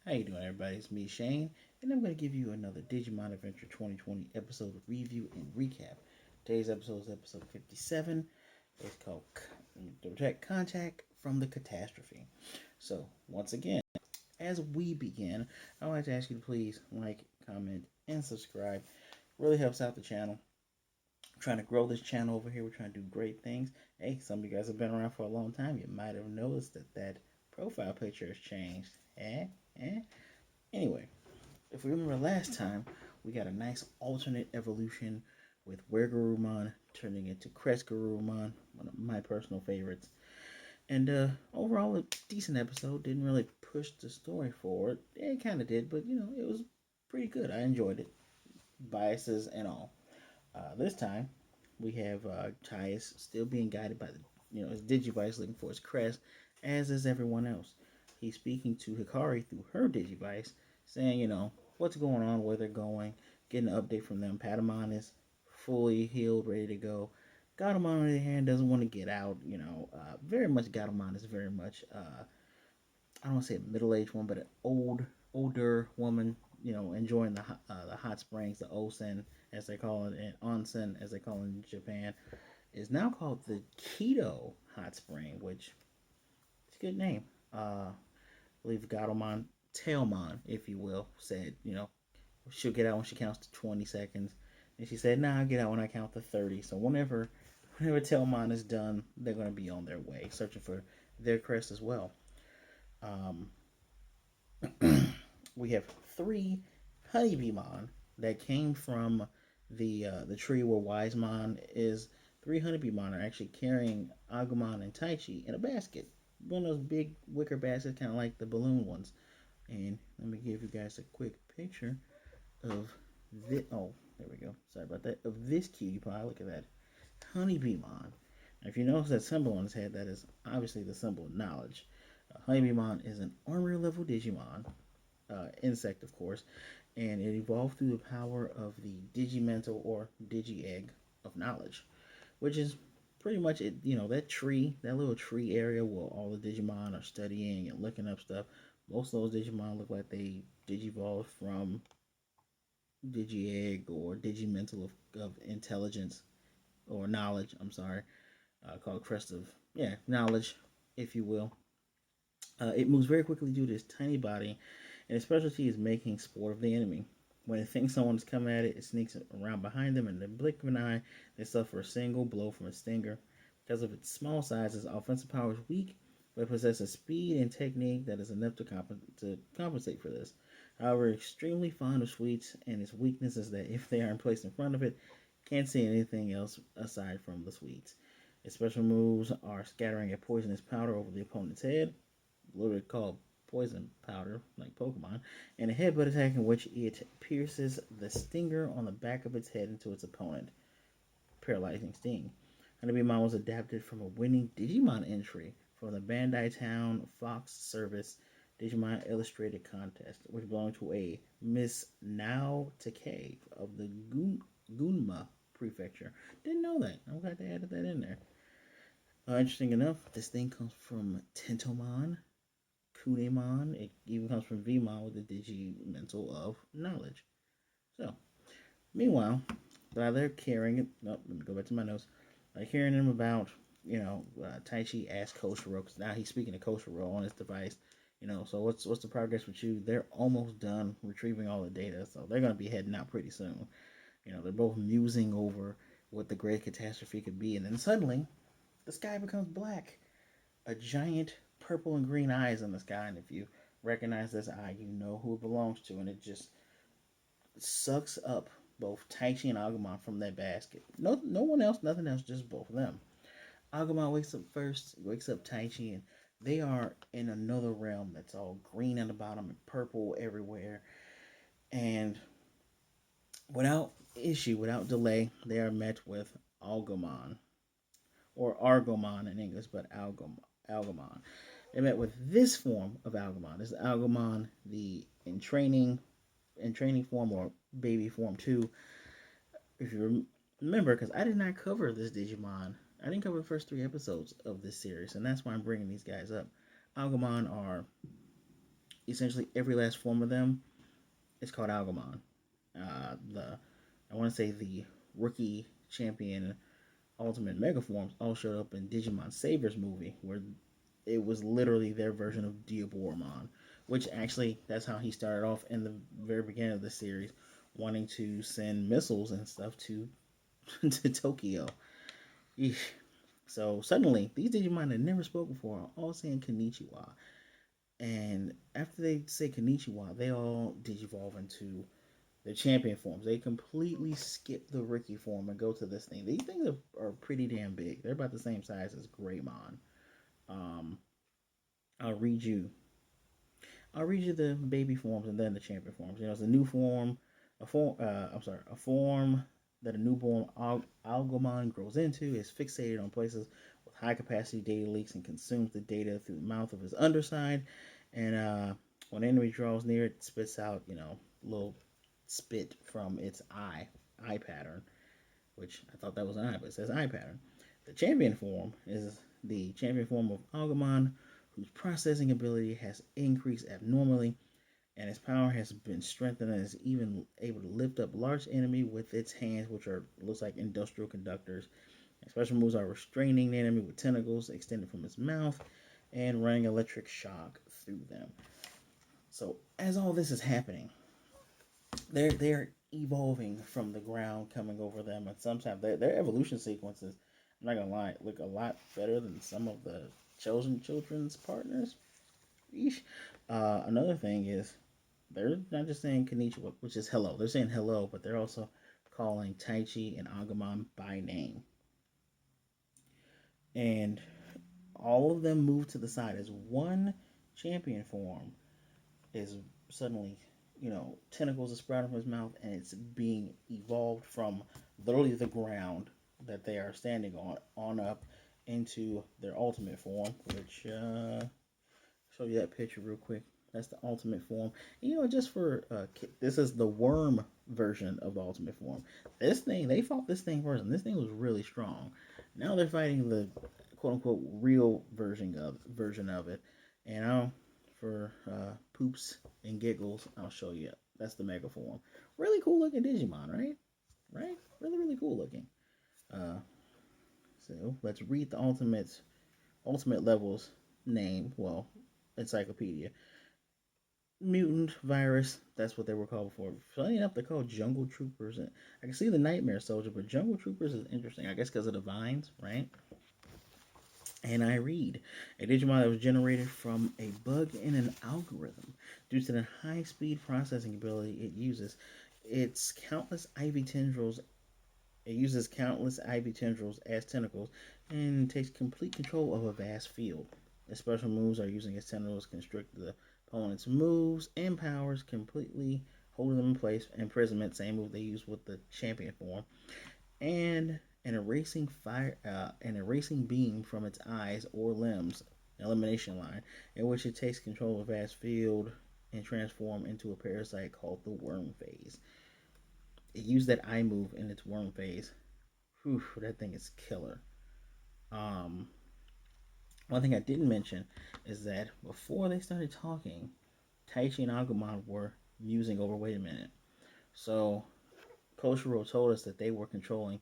How you doing, everybody? It's me, Shane, and I'm going to give you another Digimon Adventure 2020 episode review and recap. Today's episode is episode 57. It's called Direct Contact from the Catastrophe. So, once again, as we begin, I would like to ask you to please like, comment, and subscribe. It really helps out the channel. I'm trying to grow this channel over here. We're trying to do great things. Hey, some of you guys have been around for a long time. You might have noticed that profile picture has changed. Eh? Anyway, if we remember last time, we got a nice alternate evolution with Wargreymon turning into Crest-Garurumon, one of my personal favorites. And overall, a decent episode. Didn't really push the story forward. It kind of did, but it was pretty good. I enjoyed it, biases and all. This time, we have Tyus still being guided by his Digivice looking for his crest, as is everyone else. He's speaking to Hikari through her Digivice, saying, what's going on, where they're going, getting an update from them. Patamon is fully healed, ready to go. Gatomon, on the other hand, doesn't want to get out. Very much Gatomon is very much, I don't want to say a middle-aged one, but an older woman, enjoying the hot springs, the onsen, as they call it, and onsen, as they call it in Japan, is now called the Keto Hot Spring, which is a good name. I believe Gatomon, Tailmon, if you will, said, she'll get out when she counts to 20 seconds. And she said, nah, I'll get out when I count to 30. So whenever Tailmon is done, they're going to be on their way, searching for their crest as well. Um, we have three Honeybeemon that came from the tree where Wisemon is. Three Honeybeemon are actually carrying Agumon and Taichi in a basket. One of those big wicker baskets, kind of like the balloon ones. And let me give you guys a quick picture of this. Oh, there we go. Sorry about that. Of this cutie pie. Look at that. Honeybeemon. Now, if you notice that symbol on his head, that is obviously the symbol of knowledge. Honeybeemon is an armor level Digimon, insect, of course, and it evolved through the power of the Digimental or Digi-Egg of knowledge, which is pretty much it. That tree, that little tree area where all the Digimon are studying and looking up stuff. Most of those Digimon look like they digivolved from Digi-Egg or Digimental of intelligence or knowledge. I'm sorry, called Crest of knowledge, if you will. It moves very quickly due to its tiny body, and its specialty is making sport of the enemy. When it thinks someone is coming at it, it sneaks around behind them, and in the blink of an eye, they suffer a single blow from a stinger. Because of its small size, its offensive power is weak, but it possesses speed and technique that is enough to compensate for this. However, extremely fond of sweets, and its weakness is that if they are placed in front of it, it can't see anything else aside from the sweets. Its special moves are scattering a poisonous powder over the opponent's head, literally called poison powder, like Pokemon, and a headbutt attack in which it pierces the stinger on the back of its head into its opponent. Paralyzing sting. Honeybeemon was adapted from a winning Digimon entry from the Bandai Town Fox Service Digimon Illustrated Contest, which belonged to a Miss Nao Takei of the Gunma Prefecture. Didn't know that. I'm glad they added that in there. Interesting enough, this thing comes from Tentomon, Kunemon. It even comes from Vmon with the Digimental of knowledge. So, meanwhile, while they're carrying it, let me go back to my notes. Hearing them about, Taichi asked Koshiro, because now he's speaking to Koshiro on his device. So what's the progress with you? They're almost done retrieving all the data, so they're going to be heading out pretty soon. They're both musing over what the great catastrophe could be, and then suddenly, the sky becomes black. A giant purple and green eyes in the sky, and if you recognize this eye, you know who it belongs to, and it just sucks up both Taichi and Agumon from that basket. No one else, nothing else, just both of them. Agumon wakes up first, wakes up Taichi, and they are in another realm that's all green at the bottom and purple everywhere. And without delay, they are met with Algomon, or Argomon in English, but Algomon. They met with this form of Algomon. This is Algomon, the in training form, or baby form 2. If you remember, because I did not cover this Digimon, I didn't cover the first 3 episodes of this series, and that's why I'm bringing these guys up. Algomon are essentially every last form of them is called Algomon. The I want to say the rookie champion ultimate mega forms all showed up in Digimon Savior's movie, where it was literally their version of Diaboromon, which actually that's how he started off in the very beginning of the series, wanting to send missiles and stuff to to Tokyo. Eesh. So suddenly, these Digimon that never spoke before are all saying Konnichiwa. And after they say Konnichiwa, they all digivolve into the champion forms. They completely skip the rookie form and go to this thing. These things are pretty damn big. They're about the same size as Greymon. Um, I'll read you. I'll read you the baby forms and then the champion forms. You know, it's a new form, a form. I'm sorry, a form that a newborn Algomon grows into is fixated on places with high capacity data leaks and consumes the data through the mouth of his underside. And when an enemy draws near, it spits out, little spit from its eye pattern, which I thought that was an eye, but it says eye pattern. The champion form is the champion form of Algomon, whose processing ability has increased abnormally, and its power has been strengthened and is even able to lift up large enemy with its hands, which are looks like industrial conductors. And special moves are restraining the enemy with tentacles extended from its mouth and running electric shock through them. So as all this is happening, they're evolving from the ground, coming over them, and sometimes their evolution sequences, I'm not gonna lie, look a lot better than some of the chosen children's partners. Eesh. Another thing is they're not just saying Konnichiwa, which is hello. They're saying hello, but they're also calling Taichi and Agumon by name, and all of them move to the side as one champion form is suddenly, tentacles are sprouting from his mouth, and it's being evolved from literally the ground that they are standing on up into their ultimate form, which show you that picture real quick. That's the ultimate form. And, just for this is the worm version of the ultimate form. This thing, they fought this thing first, and this thing was really strong. Now they're fighting the quote unquote real version of it. And for poops and giggles, I'll show you. That's the mega form. Really cool looking Digimon, right? Right? Really, really cool looking. Uh, so let's read the ultimate levels name. Well, encyclopedia. Mutant virus. That's what they were called before. Funny enough, they're called jungle troopers. And I can see the nightmare soldier, but jungle troopers is interesting. I guess because of the vines, right? And I read a Digimon that was generated from a bug in an algorithm due to the high speed processing ability it uses. Its countless IV tendrils. It uses countless IV tendrils as tentacles and takes complete control of a vast field. Its special moves are using its tentacles to constrict the opponent's moves and powers, completely holding them in place. Imprisonment, same move they use with the champion form, and an erasing beam from its eyes or limbs, elimination line, in which it takes control of a vast field and transform into a parasite called the worm phase. It used that eye move in its worm phase. Whew, that thing is killer. Um, One thing I didn't mention is that before they started talking, Taichi and Agumon were musing over. Wait a minute. So Koshiro told us that they were controlling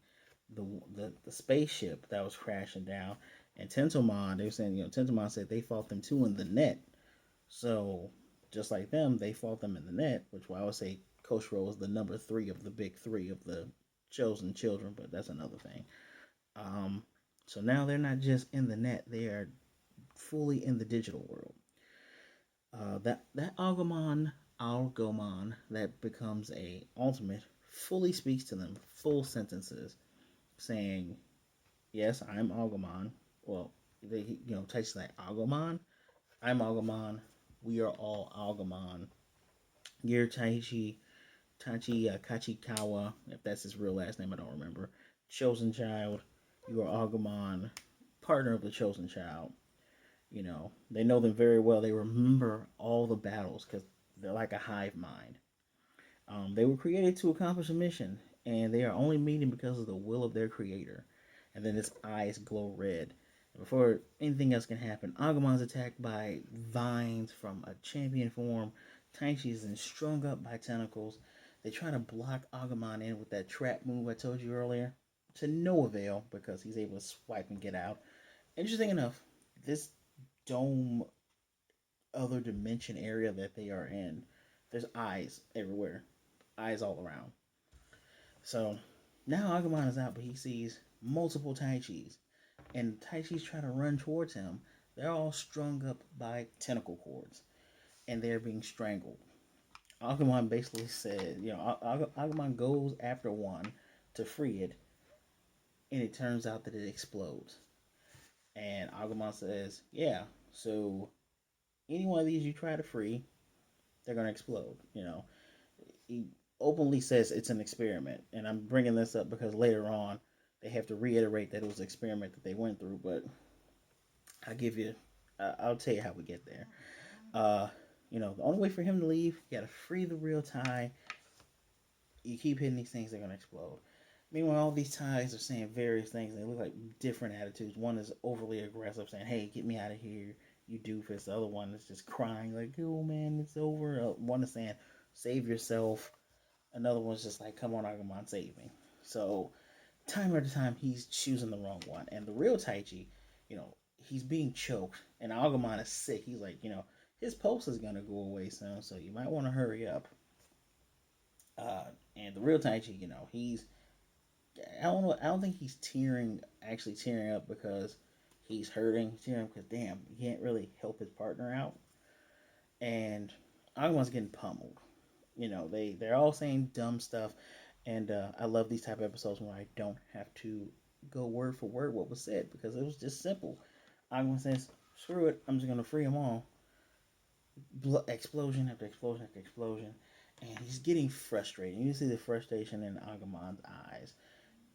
the spaceship that was crashing down, and Tentomon. They were saying, Tentomon said they fought them too in the net. So just like them, they fought them in the net, which I would say Koshiro is the number three of the big three of the chosen children, but that's another thing. Um, so now they're not just in the net; they are fully in the digital world. That Algomon that becomes a ultimate fully speaks to them, full sentences, saying, "Yes, I'm Algomon." Well, Taichi's like Algomon. I'm Algomon. We are all Algomon. You're Taichi Kachikawa, if that's his real last name, I don't remember. Chosen child. You are Agumon, partner of the chosen child. They know them very well. They remember all the battles because they're like a hive mind. They were created to accomplish a mission, and they are only meeting because of the will of their creator. And then his eyes glow red. Before anything else can happen, Agumon's attacked by vines from a champion form. Taichi is then strung up by tentacles. They try to block Agumon in with that trap move I told you earlier. To no avail because he's able to swipe and get out. Interesting enough, this dome other dimension area that they are in, there's eyes everywhere. Eyes all around. So now Agumon is out, but he sees multiple Taichis. And Taichi's trying to run towards him. They're all strung up by tentacle cords. And they're being strangled. Agumon basically said, Agumon goes after one to free it. And it turns out that it explodes. And Agumon says, yeah, so any one of these you try to free, they're going to explode. He openly says it's an experiment. And I'm bringing this up because later on, they have to reiterate that it was an experiment that they went through. But I'll tell you how we get there. Uh, the only way for him to leave, you got to free the real Tai. You keep hitting these things, they're going to explode. Meanwhile, all these ties are saying various things. They look like different attitudes. One is overly aggressive, saying, hey, get me out of here, you doofus. The other one is just crying, like, oh, man, it's over. One is saying, save yourself. Another one's just like, come on, Agumon, save me. So, time after time, he's choosing the wrong one. And the real Taichi, he's being choked. And Agumon is sick. He's like, his pulse is going to go away soon, so you might want to hurry up. And the real Taichi, he's I don't know. I don't think he's actually tearing up because he's hurting. He's tearing up because damn, he can't really help his partner out. And Agumon's getting pummeled. They're all saying dumb stuff, and I love these type of episodes where I don't have to go word for word what was said because it was just simple. Agumon says, "Screw it, I'm just gonna free them all." Explosion after explosion after explosion, and he's getting frustrated. You see the frustration in Agumon's eyes.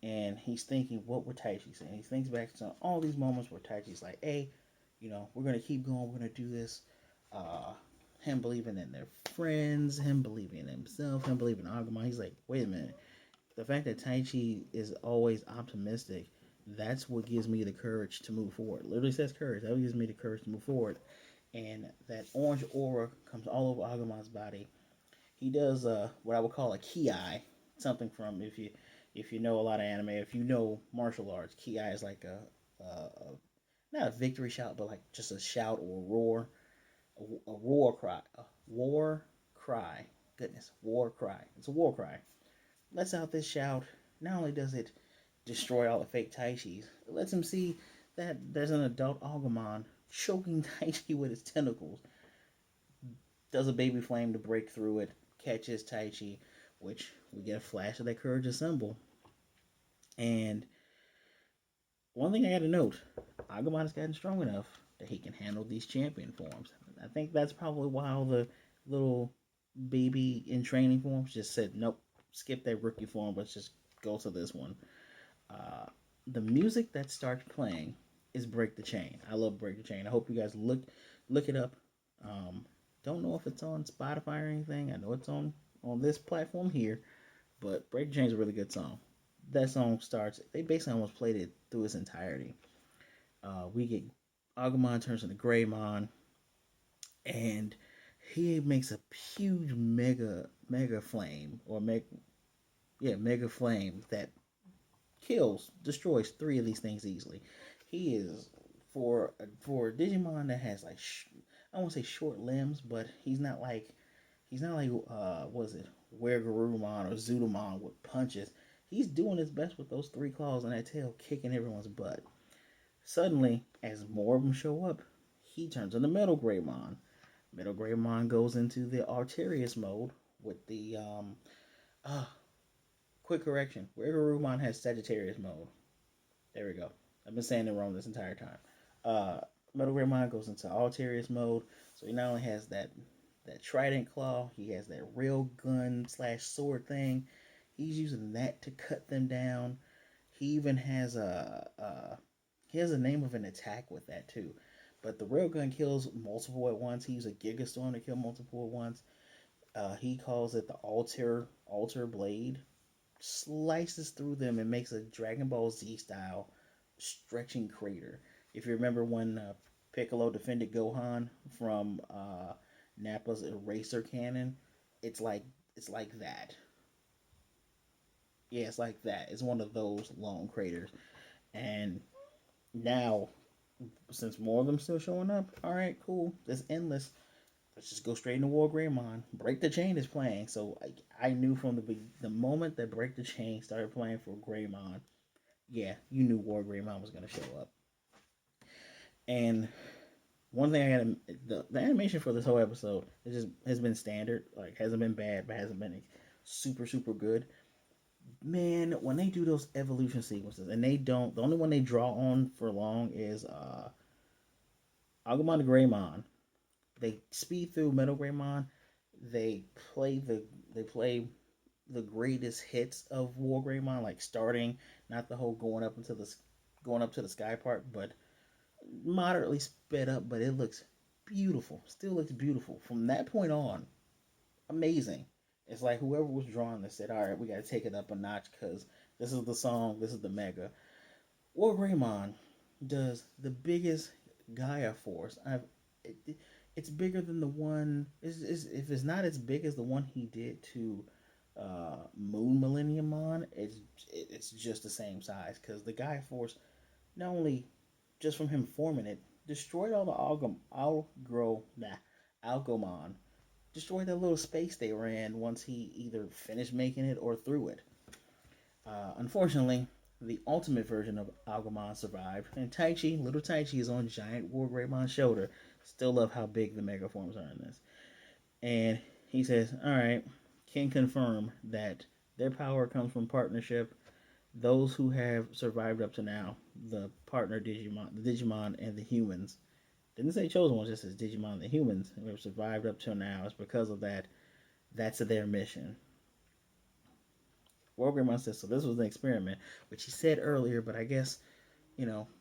And he's thinking, what would Taichi say? And he thinks back to all these moments where Taichi's like, hey, we're going to keep going. We're going to do this. Him believing in their friends, him believing in himself, him believing in Agumon. He's like, wait a minute. The fact that Taichi is always optimistic, that's what gives me the courage to move forward. Literally says courage. That gives me the courage to move forward. And that orange aura comes all over Agumon's body. He does what I would call a ki, something from if you know a lot of anime, if you know martial arts, ki is like a not a victory shout, but like just a shout or a roar, a war cry, a war cry. Goodness, war cry. It's a war cry. Lets out this shout. Not only does it destroy all the fake Taichis, it lets him see that there's an adult Algomon choking Taichi with his tentacles. Does a baby flame to break through it, catches Taichi, which we get a flash of that courage symbol. And one thing I got to note, Agumon has gotten strong enough that he can handle these champion forms. I think that's probably why all the little baby in training forms just said, nope, skip that rookie form, let's just go to this one. Uh, the music that starts playing is Break the Chain. I love Break the Chain. I hope you guys look it up. Um, don't know if it's on Spotify or anything. I know it's on this platform here, but Break the Chain is a really good song. That song starts. They basically almost played it through its entirety. We get Agumon turns into Greymon, and he makes a huge mega flame mega flame that destroys three of these things easily. He is for a Digimon that has like I won't say short limbs, but he's not like was it Wargreymon or Zudomon with punches. He's doing his best with those three claws and that tail kicking everyone's butt. Suddenly, as more of them show up, he turns into Metal Greymon. Metal Greymon goes into the Arterius mode with the uh quick correction. Wargreymon has Sagittarius mode. There we go. I've been saying it wrong this entire time. Uh Metal Greymon goes into Arterius mode, so he not only has that trident claw, he has that rail gun slash sword thing. He's using that to cut them down. He even has a name of an attack with that too. But the railgun kills multiple at once. He uses a Giga Storm to kill multiple at once. He calls it the Alter Blade. Slices through them and makes a Dragon Ball Z style stretching crater. If you remember when Piccolo defended Gohan from Nappa's eraser cannon, it's like it's like that. Yeah, it's like that. It's one of those long craters. And now, since more of them still showing up, all right, cool. It's endless. Let's just go straight into Wargreymon. Break the Chain is playing, so I knew from the moment that Break the Chain started playing for Greymon, yeah, you knew Wargreymon was gonna show up. And one thing I got the animation for this whole episode has been standard, like hasn't been bad, but hasn't been super good. Man, when they do those evolution sequences, and they don't, the only one they draw on for long is Agumon to Greymon. They speed through Metal Greymon. They play the they play the greatest hits of Wargreymon, like starting not the whole going up to the sky part, but moderately sped up. But it looks beautiful. Still looks beautiful from that point on. Amazing. It's like whoever was drawing this said, "All right, we got to take it up a notch because this is the song. This is the mega." Wargreymon does the biggest Gaia Force. It, it's bigger than the one. If it's not as big as the one he did to Moon Millenniumon, it's just the same size because the Gaia Force not only just from him forming it destroyed all the Algomon, destroyed that little space they were in once he either finished making it or threw it. Unfortunately, the ultimate version of Algomon survived, and little Taichi, is on giant Wargreymon's shoulder. Still love how big the Mega Forms are in this. And he says, "Alright, can confirm that their power comes from partnership. Those who have survived up to now, the partner Digimon and the humans. Didn't say chosen ones, just says Digimon and the humans who have survived up till now. It's because of that. That's their mission." Wargreymon says, "So this was an experiment," which he said earlier, but I guess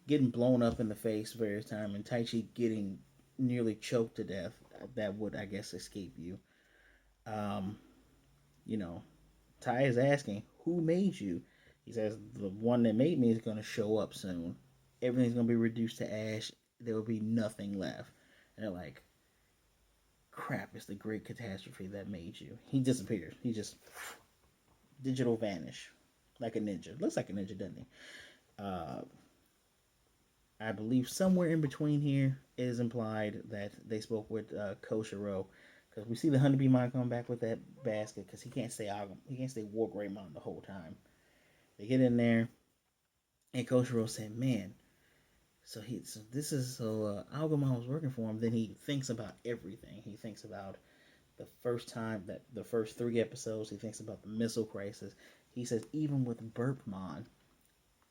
getting blown up in the face various times and Taichi getting nearly choked to death, that would, I guess, escape you. Um, you know, Tai is asking, "Who made you?" He says, "The one that made me is going to show up soon. Everything's going to be reduced to ash. There will be nothing left." And they're like, "Crap, it's the great catastrophe that made you." He disappears. He just digital vanish like a ninja. Looks like a ninja, doesn't he? Uh, I believe somewhere in between here is implied that they spoke with Koshiro, because we see the Honeybeemon come back with that basket because he can't stay Wargreymon the whole time. They get in there and Koshiro said, "Man, so this is Algomon was working for him." Then he thinks about everything. He thinks about the first time that the first 3 episodes. He thinks about the missile crisis. He says even with Burpmon,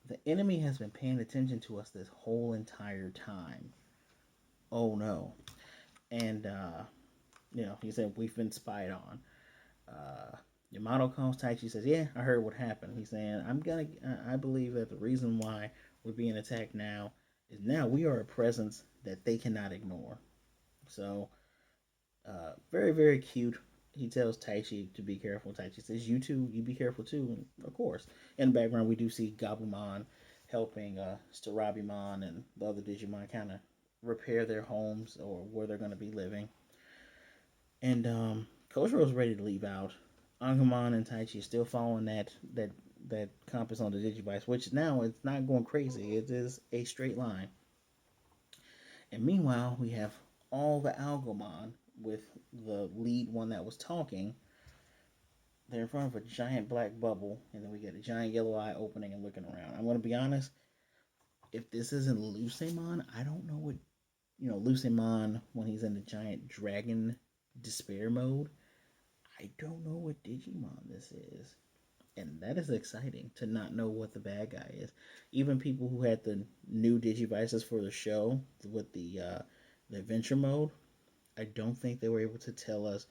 the enemy has been paying attention to us this whole entire time. Oh no. And he said we've been spied on. Yamato calls Taichi, says, "Yeah, I heard what happened." He's saying, I believe that the reason why we're being attacked now is now we are a presence that they cannot ignore." So, very, very cute. He tells Taichi to be careful. Taichi says, "You too, you be careful too." And of course, in the background, we do see Gabumon helping Starabimon and the other Digimon kind of repair their homes or where they're going to be living. And Koshiro's ready to leave out. Agumon and Taichi are still following that compass on the Digivice, which now it's not going crazy. It is a straight line. And meanwhile, we have all the Algomon with the lead one that was talking. They're in front of a giant black bubble, and then we get a giant yellow eye opening and looking around. I'm going to be honest. If this isn't Lucemon, I don't know what Lucemon when he's in the giant dragon despair mode. I don't know what Digimon this is. And that is exciting to not know what the bad guy is. Even people who had the new Digivices for the show with the adventure mode, I don't think they were able to tell us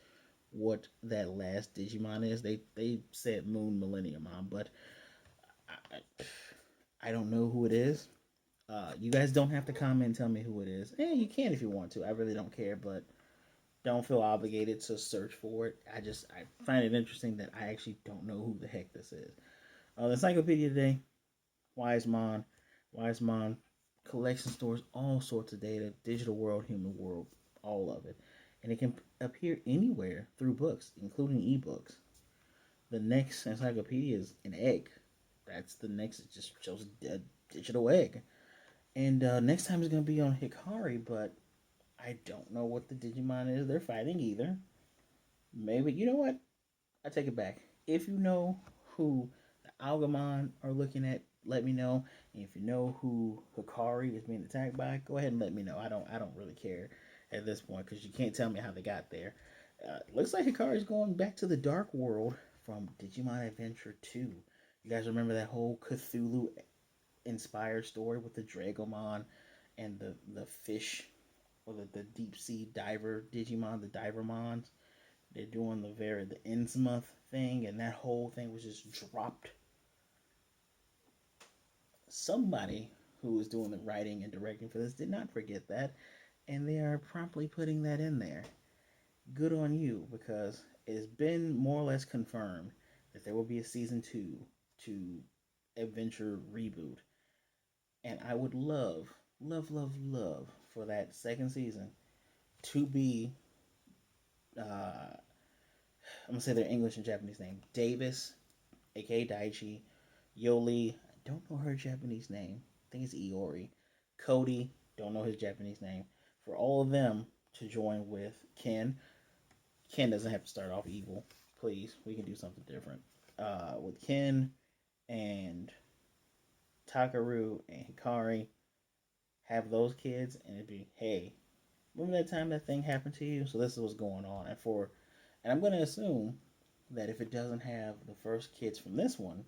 what that last Digimon is. They said Moon Millenniumon, but I don't know who it is. You guys don't have to comment and tell me who it is. You can if you want to. I really don't care, but don't feel obligated to search for it. I find it interesting that I actually don't know who the heck this is. The encyclopedia today, Wisemon. Wisemon collection stores, all sorts of data, digital world, human world, all of it. And it can appear anywhere through books, including ebooks. The next encyclopedia is an egg. That's the next, it just shows a digital egg. And next time is going to be on Hikari, but I don't know what the Digimon is they're fighting either. Maybe, you know what? I take it back. If you know who the Algomon are looking at, let me know. And if you know who Hikari is being attacked by, go ahead and let me know. I don't really care at this point because you can't tell me how they got there. Looks like Hikari is going back to the Dark World from Digimon Adventure 2. You guys remember that whole Cthulhu inspired story with the Dragomon and the fish or the deep sea diver Digimon, the Divermons? They're doing the Innsmouth thing, and that whole thing was just dropped. Somebody who was doing the writing and directing for this did not forget that, and they are promptly putting that in there. Good on you, because it's been more or less confirmed that there will be a season 2 to Adventure reboot, and I would love, love, love, love for that second season to be I'm gonna say their English and Japanese name. Davis, aka Daichi, Yoli, I don't know her Japanese name. I think it's Iori. Cody, don't know his Japanese name. For all of them to join with Ken. Ken doesn't have to start off evil. Please, we can do something different. With Ken and Takaru and Hikari, have those kids, and it'd be, hey, remember that time that thing happened to you? So this is what's going on. And I'm gonna assume that if it doesn't have the first kids from this one,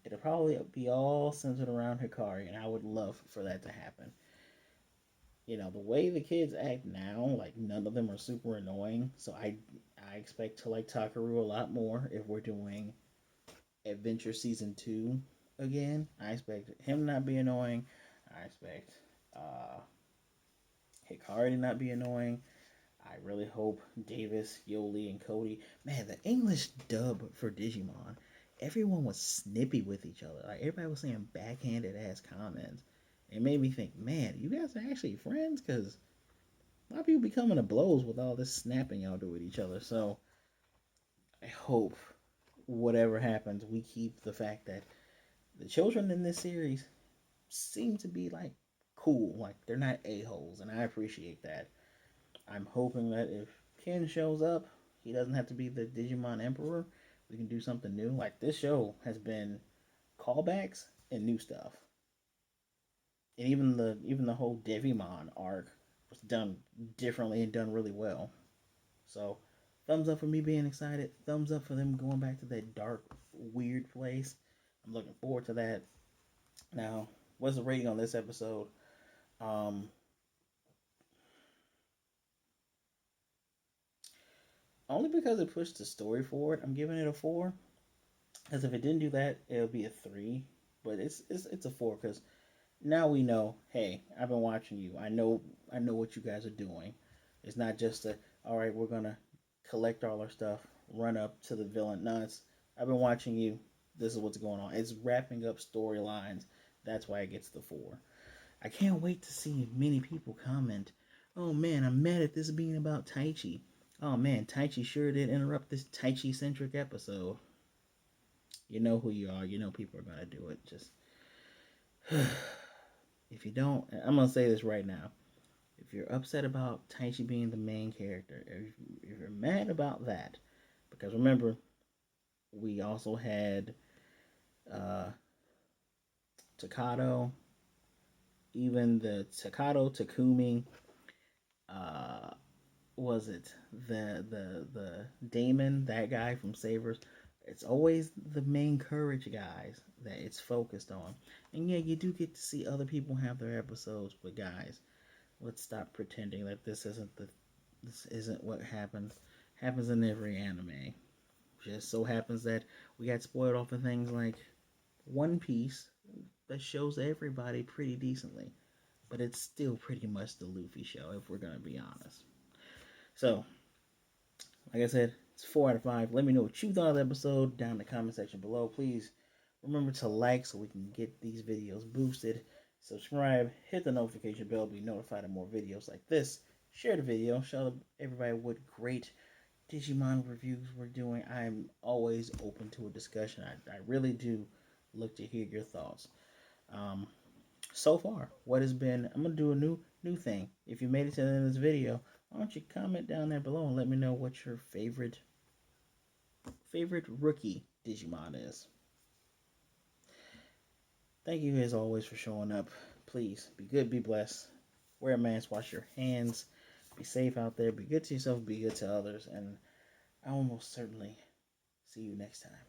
it'll probably be all centered around Hikari, and I would love for that to happen. The way the kids act now, like none of them are super annoying, so I expect to like Takaru a lot more if we're doing Adventure Season 2 again. I expect him not be annoying. I expect uh, Hikari to not be annoying. I really hope Davis, Yoli, and Cody. Man, the English dub for Digimon, everyone was snippy with each other. Like everybody was saying backhanded ass comments. It made me think, man, you guys are actually friends? Because a lot of people be coming to blows with all this snapping y'all do with each other. So I hope whatever happens, we keep the fact that the children in this series seem to be like cool, like they're not a-holes, and I appreciate that. I'm hoping that if Ken shows up, he doesn't have to be the Digimon Emperor. We can do something new. Like this show has been callbacks and new stuff, and even the whole Devimon arc was done differently and done really well. So, thumbs up for me being excited. Thumbs up for them going back to that dark, weird place. I'm looking forward to that. Now, what's the rating on this episode? Um, Only because it pushed the story forward, I'm giving it a 4. Because if it didn't do that, it would be a 3. But it's a 4 because now we know. Hey, I've been watching you. I know what you guys are doing. It's not just a all right. We're gonna collect all our stuff, run up to the villain. No, I've been watching you. This is what's going on. It's wrapping up storylines. That's why it gets the 4. I can't wait to see many people comment. Oh man, I'm mad at this being about Taichi. Oh man, Taichi sure did interrupt this Taichi centric episode. You know who you are. You know people are gonna do it. Just if you don't, I'm gonna say this right now. If you're upset about Taichi being the main character, if you're mad about that, because remember, we also had uh, Takato, even the Takato Takumi, uh, was it the Damon, that guy from Savers? It's always the main courage guys that it's focused on. And yeah, you do get to see other people have their episodes, but guys, let's stop pretending that this isn't what happens in every anime. Just so happens that we got spoiled off of things like One Piece that shows everybody pretty decently, but it's still pretty much the Luffy show if we're gonna be honest. So, like I said, it's 4 out of 5. Let me know what you thought of the episode down in the comment section below. Please remember to like so we can get these videos boosted. subscribe, hit the notification bell to be notified of more videos like this. Share the video, show everybody what great Digimon reviews we're doing. I'm always open to a discussion. I really do look to hear your thoughts. Um, so far, what has been, I'm going to do a new thing. If you made it to the end of this video, why don't you comment down there below and let me know what your favorite rookie Digimon is. Thank you as always for showing up. Please be good, be blessed. Wear a mask, wash your hands, be safe out there, be good to yourself, be good to others, and I will most certainly see you next time.